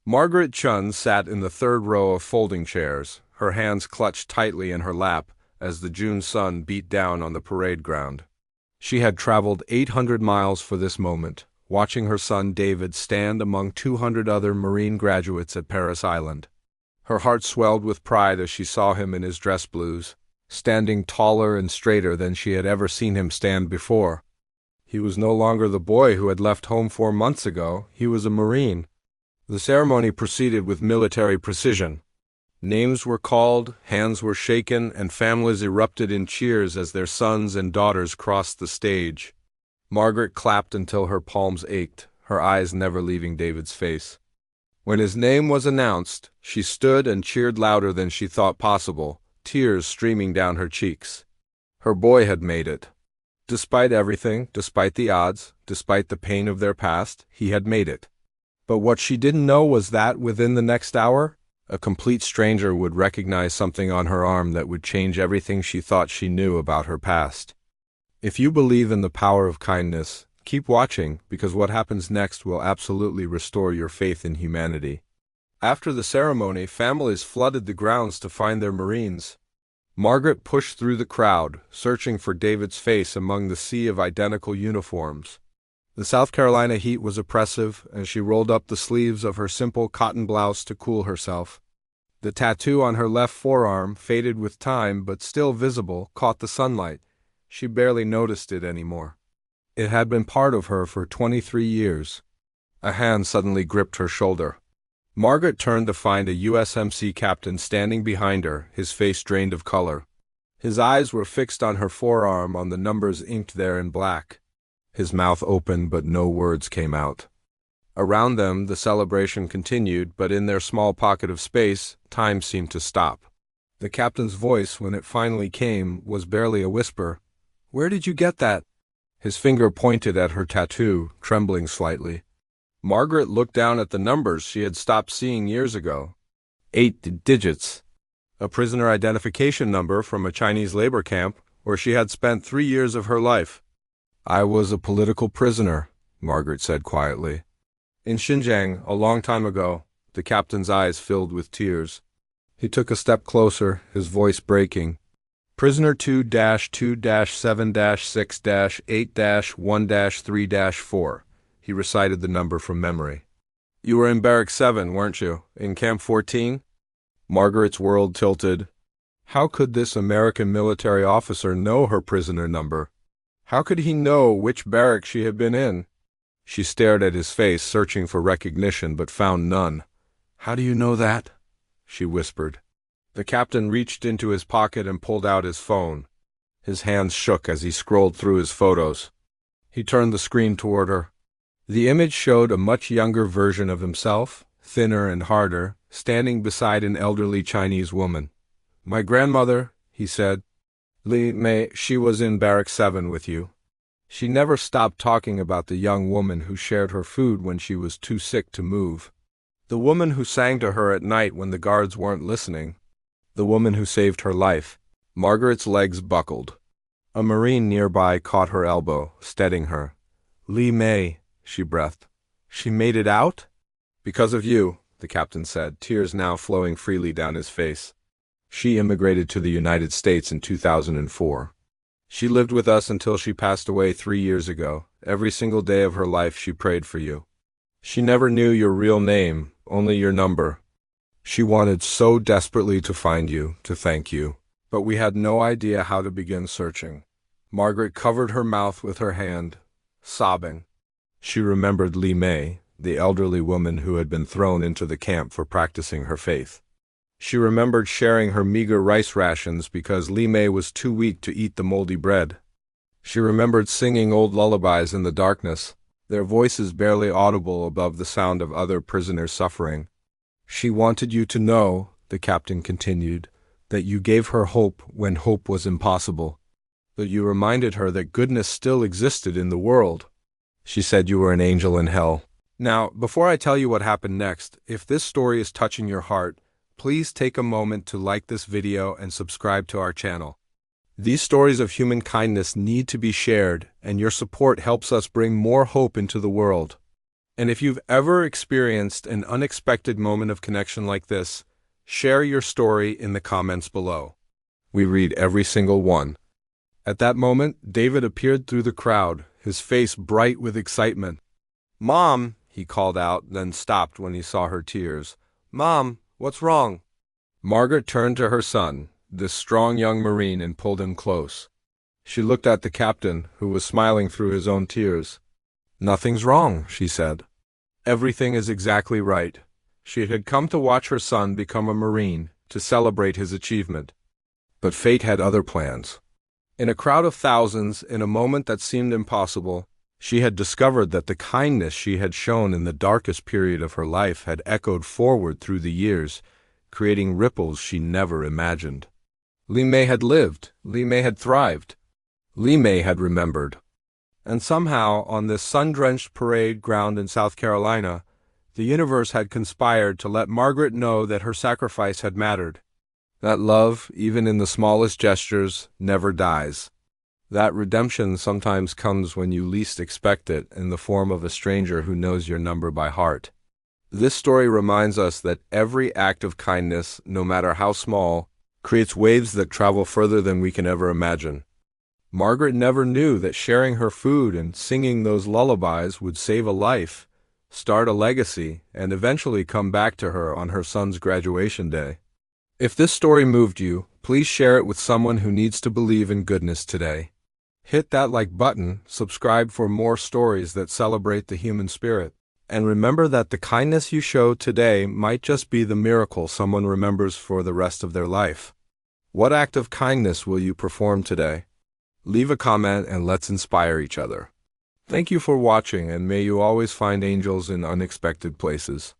Margaret Chun sat in the third row of folding chairs, her hands clutched tightly in her lap as the June sun beat down on the parade ground. She had traveled 800 miles for this moment, watching her son David stand among 200 other Marine graduates at Paris Island. Her heart swelled with pride as she saw him in his dress blues, standing taller and straighter than she had ever seen him stand before. He was no longer the boy who had left home 4 months ago. He was a Marine. The ceremony proceeded with military precision. Names were called, hands were shaken, and families erupted in cheers as their sons and daughters crossed the stage. Margaret clapped until her palms ached, her eyes never leaving David's face. When his name was announced, she stood and cheered louder than she thought possible, tears streaming down her cheeks. Her boy had made it. Despite everything, despite the odds, despite the pain of their past, he had made it. But what she didn't know was that, within the next hour, a complete stranger would recognize something on her arm that would change everything she thought she knew about her past. If you believe in the power of kindness, keep watching, because what happens next will absolutely restore your faith in humanity. After the ceremony, families flooded the grounds to find their Marines. Margaret pushed through the crowd, searching for David's face among the sea of identical uniforms. The South Carolina heat was oppressive, and she rolled up the sleeves of her simple cotton blouse to cool herself. The tattoo on her left forearm, faded with time but still visible, caught the sunlight. She barely noticed it anymore. It had been part of her for 23 years. A hand suddenly gripped her shoulder. Margaret turned to find a USMC Captain standing behind her, his face drained of color. His eyes were fixed on her forearm, on the numbers inked there in black. His mouth opened, but no words came out. Around them, the celebration continued, but in their small pocket of space, time seemed to stop. The captain's voice, when it finally came, was barely a whisper. "Where did you get that?" His finger pointed at her tattoo, trembling slightly. Margaret looked down at the numbers she had stopped seeing years ago. 8 digits. A prisoner identification number from a Chinese labor camp where she had spent 3 years of her life. "I was a political prisoner," Margaret said quietly. "In Xinjiang, a long time ago." The captain's eyes filled with tears. He took a step closer, his voice breaking. "Prisoner 2-2-7-6-8-1-3-4. He recited the number from memory. "You were in Barrack 7, weren't you? In Camp 14? Margaret's world tilted. How could this American military officer know her prisoner number? How could he know which barrack she had been in? She stared at his face, searching for recognition, but found none. "How do you know that?" she whispered. The captain reached into his pocket and pulled out his phone. His hands shook as he scrolled through his photos. He turned the screen toward her. The image showed a much younger version of himself, thinner and harder, standing beside an elderly Chinese woman. "My grandmother," he said. "Li Mei, she was in Barrack 7 with you." She never stopped talking about the young woman who shared her food when she was too sick to move. The woman who sang to her at night when the guards weren't listening. The woman who saved her life. Margaret's legs buckled. A Marine nearby caught her elbow, steadying her. "Li Mei," she breathed. "She made it out?" "Because of you," the captain said, tears now flowing freely down his face. "She immigrated to the United States in 2004. She lived with us until she passed away 3 years ago. Every single day of her life she prayed for you. She never knew your real name, only your number. She wanted so desperately to find you, to thank you. But we had no idea how to begin searching." Margaret covered her mouth with her hand, sobbing. She remembered Li Mei, the elderly woman who had been thrown into the camp for practicing her faith. She remembered sharing her meager rice rations because Li Mei was too weak to eat the moldy bread. She remembered singing old lullabies in the darkness, their voices barely audible above the sound of other prisoners suffering. "She wanted you to know," the captain continued, "that you gave her hope when hope was impossible. That you reminded her that goodness still existed in the world. She said you were an angel in hell." Now, before I tell you what happened next, if this story is touching your heart, please take a moment to like this video and subscribe to our channel. These stories of human kindness need to be shared, and your support helps us bring more hope into the world. And if you've ever experienced an unexpected moment of connection like this, share your story in the comments below. We read every single one. At that moment, David appeared through the crowd, his face bright with excitement. "Mom," he called out, then stopped when he saw her tears. "Mom, what's wrong?" Margaret turned to her son, this strong young Marine, and pulled him close. She looked at the captain, who was smiling through his own tears. "Nothing's wrong," she said. "Everything is exactly right." She had come to watch her son become a Marine, to celebrate his achievement. But fate had other plans. In a crowd of thousands, in a moment that seemed impossible, she had discovered that the kindness she had shown in the darkest period of her life had echoed forward through the years, creating ripples she never imagined. Li Mei had lived. Li Mei had thrived. Li Mei had remembered. And somehow, on this sun-drenched parade ground in South Carolina, the universe had conspired to let Margaret know that her sacrifice had mattered. That love, even in the smallest gestures, never dies. That redemption sometimes comes when you least expect it, in the form of a stranger who knows your number by heart. This story reminds us that every act of kindness, no matter how small, creates waves that travel further than we can ever imagine. Margaret never knew that sharing her food and singing those lullabies would save a life, start a legacy, and eventually come back to her on her son's graduation day. If this story moved you, please share it with someone who needs to believe in goodness today. Hit that like button, subscribe for more stories that celebrate the human spirit, and remember that the kindness you show today might just be the miracle someone remembers for the rest of their life. What act of kindness will you perform today? Leave a comment and let's inspire each other. Thank you for watching, and may you always find angels in unexpected places.